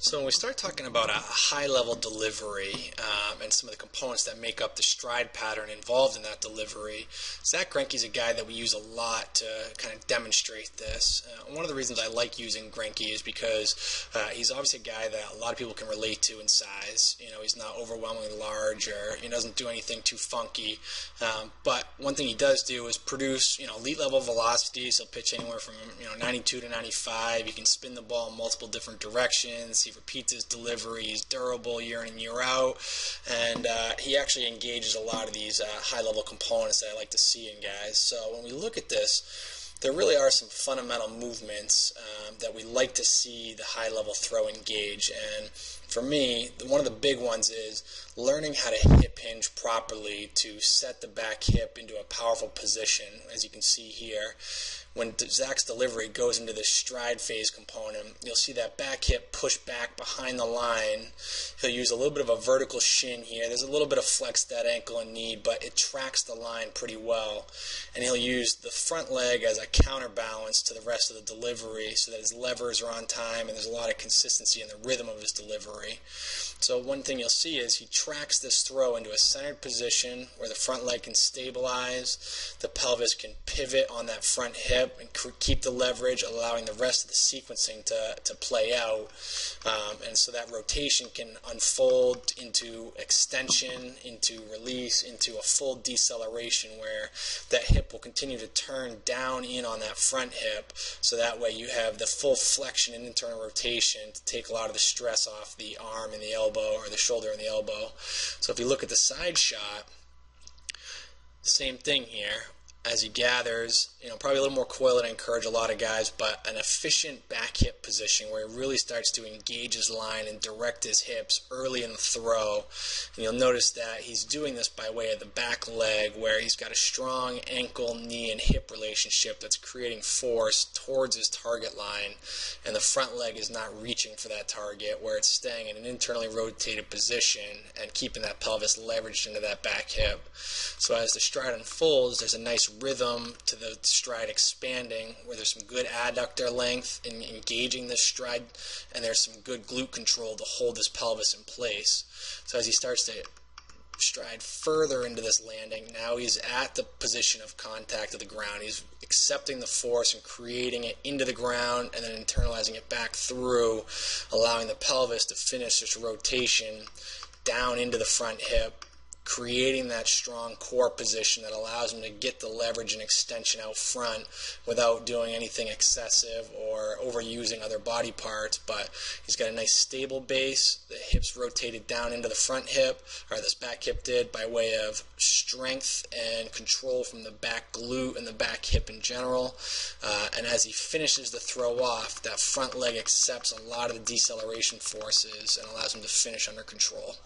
So when we start talking about a high-level delivery and some of the components that make up the stride pattern involved in that delivery, Zach Greinke is a guy that we use a lot to kind of demonstrate this. One of the reasons I like using Greinke is because he's obviously a guy that a lot of people can relate to in size. You know, he's not overwhelmingly large, or he doesn't do anything too funky. But one thing he does do is produce, elite-level velocities. He'll pitch anywhere from 92 to 95. He can spin the ball in multiple different directions. He repeats his delivery. He's durable year in and year out, and he actually engages a lot of these high-level components that I like to see in guys. So when we look at this, there really are some fundamental movements that we like to see the high-level throw engage. And for me, one of the big ones is learning how to hip hinge properly to set the back hip into a powerful position. As you can see here, when Zach's delivery goes into the stride phase component, you'll see that back hip push back behind the line. He'll use a little bit of a vertical shin here. There's a little bit of flex that ankle and knee, but it tracks the line pretty well. And he'll use the front leg as a counterbalance to the rest of the delivery so that his levers are on time and there's a lot of consistency in the rhythm of his delivery. So one thing you'll see is he tracks this throw into a centered position where the front leg can stabilize, the pelvis can pivot on that front hip and keep the leverage, allowing the rest of the sequencing to play out. And so that rotation can unfold into extension, into release, into a full deceleration where that hip will continue to turn down in on that front hip, so that way you have the full flexion and internal rotation to take a lot of the stress off the arm and the elbow, or the shoulder and the elbow. So if you look at the side shot, same thing here. As he gathers, probably a little more coil than I encourage a lot of guys, but an efficient back hip position where he really starts to engage his line and direct his hips early in the throw. And you'll notice that he's doing this by way of the back leg, where he's got a strong ankle, knee, and hip relationship that's creating force towards his target line, and the front leg is not reaching for that target, where it's staying in an internally rotated position and keeping that pelvis leveraged into that back hip. So as the stride unfolds, there's a nice rhythm to the stride expanding, where there's some good adductor length in engaging this stride, and there's some good glute control to hold this pelvis in place. So as he starts to stride further into this landing, now he's at the position of contact of the ground. He's accepting the force and creating it into the ground and then internalizing it back through, allowing the pelvis to finish this rotation down into the front hip, creating that strong core position that allows him to get the leverage and extension out front without doing anything excessive or overusing other body parts. But he's got a nice stable base. The hips rotated down into the front hip, or this back hip did, by way of strength and control from the back glute and the back hip in general. And as he finishes the throw off, that front leg accepts a lot of the deceleration forces and allows him to finish under control.